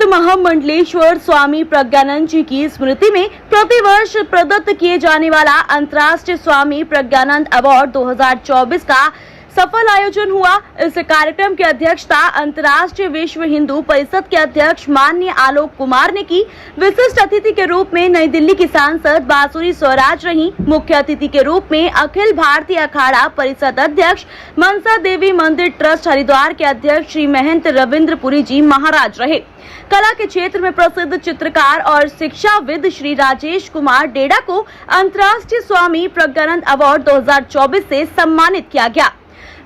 महामंडलेश्वर स्वामी प्रज्ञानंद जी की स्मृति में प्रतिवर्ष प्रदत्त किए जाने वाला अंतर्राष्ट्रीय स्वामी प्रज्ञानंद अवार्ड 2024 का सफल आयोजन हुआ। इस कार्यक्रम की अध्यक्षता अंतर्राष्ट्रीय विश्व हिंदू परिषद के अध्यक्ष माननीय आलोक कुमार ने की। विशिष्ट अतिथि के रूप में नई दिल्ली की सांसद बांसुरी स्वराज रही। मुख्य अतिथि के रूप में अखिल भारतीय अखाड़ा परिषद अध्यक्ष मनसा देवी मंदिर ट्रस्ट हरिद्वार के अध्यक्ष श्री महंत रविंद्रपुरी जी महाराज रहे। कला के क्षेत्र में प्रसिद्ध चित्रकार और शिक्षाविद श्री राजेश कुमार डेडा को अंतर्राष्ट्रीय स्वामी प्रज्ञानंद अवार्ड 2024 से सम्मानित किया गया।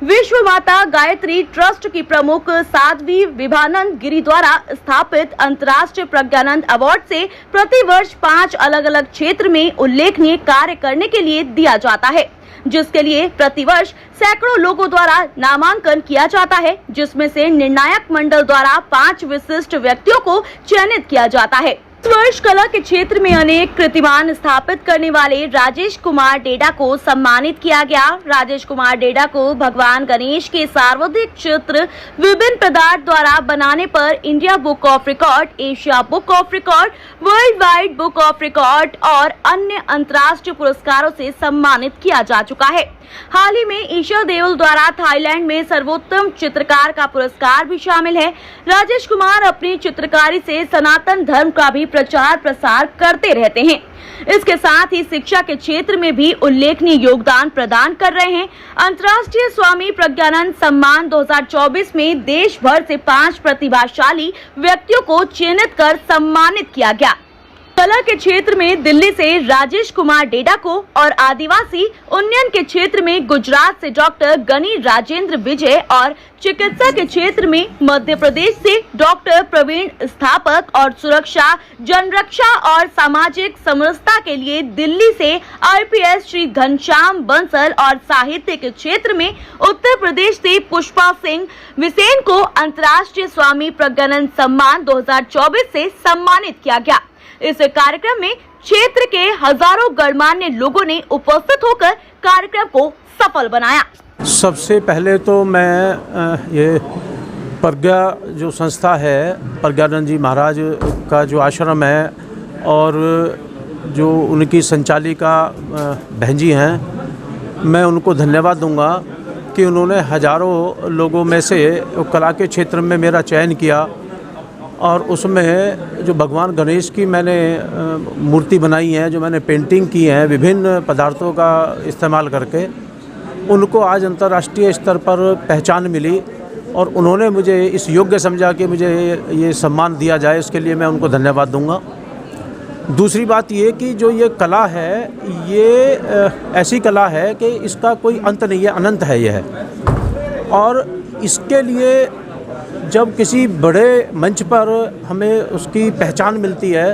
विश्व माता गायत्री ट्रस्ट की प्रमुख साध्वी विभानंद गिरी द्वारा स्थापित अंतर्राष्ट्रीय प्रज्ञानंद अवार्ड से प्रतिवर्ष 5 अलग अलग क्षेत्र में उल्लेखनीय कार्य करने के लिए दिया जाता है, जिसके लिए प्रतिवर्ष सैकड़ों लोगों द्वारा नामांकन किया जाता है, जिसमें से निर्णायक मंडल द्वारा 5 विशिष्ट व्यक्तियों को चयनित किया जाता है। इस वर्ष कला के क्षेत्र में अनेक कीर्तिमान स्थापित करने वाले राजेश कुमार डेडा को सम्मानित किया गया। राजेश कुमार डेडा को भगवान गणेश के सर्वाधिक चित्र विभिन्न पदार्थ द्वारा बनाने पर India book of record, Asia book of record, world wide book of record और अन्य अंतर्राष्ट्रीय पुरस्कारों से सम्मानित किया जा चुका है। हाल ही में ईशा देओल द्वारा थाईलैंड में सर्वोत्तम चित्रकार का पुरस्कार भी शामिल है। राजेश कुमार अपनी चित्रकारी से सनातन धर्म का भी प्रचार प्रसार करते रहते हैं। इसके साथ ही शिक्षा के क्षेत्र में भी उल्लेखनीय योगदान प्रदान कर रहे हैं। अंतर्राष्ट्रीय स्वामी प्रज्ञानंद सम्मान 2024 में देश भर से 5 प्रतिभाशाली व्यक्तियों को चयनित कर सम्मानित किया गया। कला के क्षेत्र में दिल्ली से राजेश कुमार डेडा को और आदिवासी उन्नयन के क्षेत्र में गुजरात से डॉक्टर गनी राजेंद्र विजय और चिकित्सा के क्षेत्र में मध्य प्रदेश से डॉक्टर प्रवीण स्थापक और सुरक्षा, जनरक्षा और सामाजिक समरसता के लिए दिल्ली से IPS श्री घनश्याम बंसल और साहित्य के क्षेत्र में उत्तर प्रदेश से पुष्पा सिंह विसेन को अंतर्राष्ट्रीय स्वामी प्रज्ञानंद सम्मान 2024 से सम्मानित किया गया। इस कार्यक्रम में क्षेत्र के हजारों गणमान्य लोगों ने उपस्थित होकर कार्यक्रम को सफल बनाया। सबसे पहले तो मैं ये प्रज्ञा जो संस्था है, प्रज्ञानंद जी महाराज का जो आश्रम है और जो उनकी संचालिका बहन जी हैं, मैं उनको धन्यवाद दूंगा कि उन्होंने हजारों लोगों में से कला के क्षेत्र में मेरा चयन किया और उसमें जो भगवान गणेश की मैंने मूर्ति बनाई है, जो मैंने पेंटिंग की है विभिन्न पदार्थों का इस्तेमाल करके, उनको आज अंतर्राष्ट्रीय स्तर पर पहचान मिली और उन्होंने मुझे इस योग्य समझा कि मुझे ये सम्मान दिया जाए। इसके लिए मैं उनको धन्यवाद दूंगा। दूसरी बात ये कि जो ये कला है, ये ऐसी कला है कि इसका कोई अंत नहीं है, अनंत है यह। और इसके लिए जब किसी बड़े मंच पर हमें उसकी पहचान मिलती है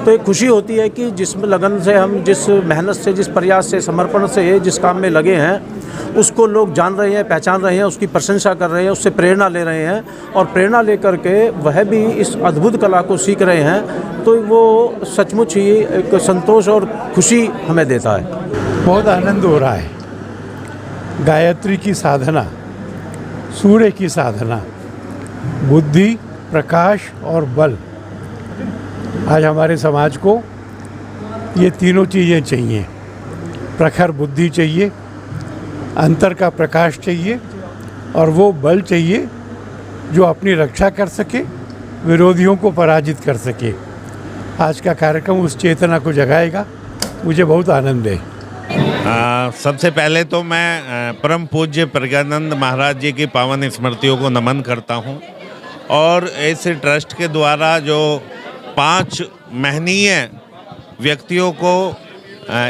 तो एक खुशी होती है कि जिस लगन से हम, जिस मेहनत से, जिस प्रयास से, समर्पण से जिस काम में लगे हैं, उसको लोग जान रहे हैं, पहचान रहे हैं, उसकी प्रशंसा कर रहे हैं, उससे प्रेरणा ले रहे हैं और प्रेरणा लेकर के वह भी इस अद्भुत कला को सीख रहे हैं, तो वो सचमुच ही एक संतोष और खुशी हमें देता है। बहुत आनंद हो रहा है। गायत्री की साधना, सूर्य की साधना, बुद्धि, प्रकाश और बल, आज हमारे समाज को ये तीनों चीज़ें चाहिए। प्रखर बुद्धि चाहिए, अंतर का प्रकाश चाहिए और वो बल चाहिए जो अपनी रक्षा कर सके, विरोधियों को पराजित कर सके। आज का कार्यक्रम उस चेतना को जगाएगा। मुझे बहुत आनंद है। सबसे पहले तो मैं परम पूज्य प्रज्ञानंद महाराज जी की पावन स्मृतियों को नमन करता हूँ और इस ट्रस्ट के द्वारा जो 5 महनीय व्यक्तियों को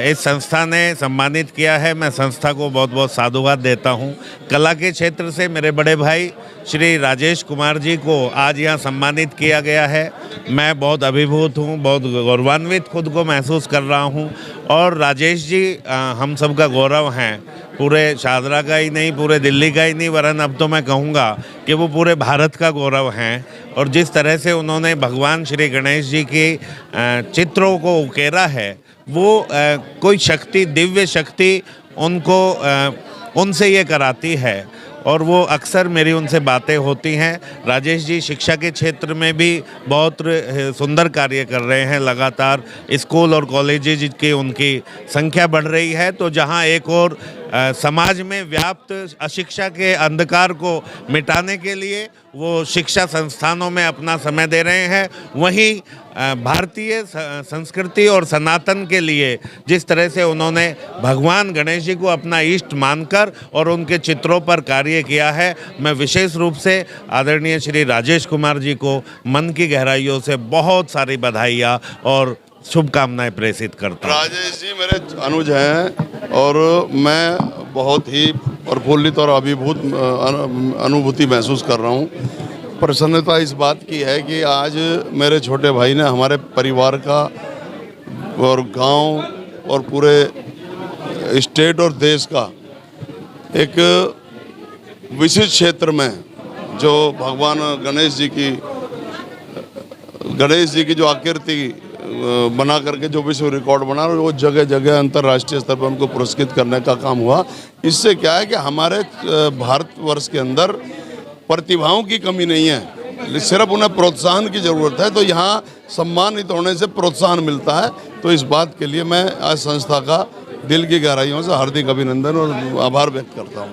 इस संस्था ने सम्मानित किया है, मैं संस्था को बहुत बहुत साधुवाद देता हूँ। कला के क्षेत्र से मेरे बड़े भाई श्री राजेश कुमार जी को आज यहाँ सम्मानित किया गया है। मैं बहुत अभिभूत हूँ, बहुत गौरवान्वित खुद को महसूस कर रहा हूँ और राजेश जी हम सब का गौरव हैं, पूरे शाहदरा का ही नहीं, पूरे दिल्ली का ही नहीं, वरन अब तो मैं कहूँगा कि वो पूरे भारत का गौरव हैं। और जिस तरह से उन्होंने भगवान श्री गणेश जी के चित्रों को उकेरा है, वो कोई शक्ति, दिव्य शक्ति उनको उनसे ये कराती है और वो अक्सर मेरी उनसे बातें होती हैं। राजेश जी शिक्षा के क्षेत्र में भी बहुत सुंदर कार्य कर रहे हैं। लगातार स्कूल और कॉलेजेज की उनकी संख्या बढ़ रही है। तो जहां एक और समाज में व्याप्त अशिक्षा के अंधकार को मिटाने के लिए वो शिक्षा संस्थानों में अपना समय दे रहे हैं, वहीं भारतीय संस्कृति और सनातन के लिए जिस तरह से उन्होंने भगवान गणेश जी को अपना इष्ट मानकर और उनके चित्रों पर कार्य किया है, मैं विशेष रूप से आदरणीय श्री राजेश कुमार जी को मन की गहराइयों से बहुत सारी बधाइयाँ और शुभकामनाएं प्रेषित करता हूं। राजेश जी मेरे अनुज हैं और मैं बहुत ही प्रफुल्लित और अभिभूत अनुभूति महसूस कर रहा हूं। प्रसन्नता इस बात की है कि आज मेरे छोटे भाई ने हमारे परिवार का और गांव और पूरे स्टेट और देश का एक विशिष्ट क्षेत्र में जो भगवान गणेश जी की जो आकृति बना करके जो विश्व रिकॉर्ड बना, वो जगह जगह अंतर्राष्ट्रीय स्तर पर उनको पुरस्कृत करने का काम हुआ। इससे क्या है कि हमारे भारतवर्ष के अंदर प्रतिभाओं की कमी नहीं है, सिर्फ उन्हें प्रोत्साहन की ज़रूरत है। तो यहाँ सम्मानित होने से प्रोत्साहन मिलता है। तो इस बात के लिए मैं आज संस्था का दिल की गहराइयों से हार्दिक अभिनंदन और आभार व्यक्त करता हूँ।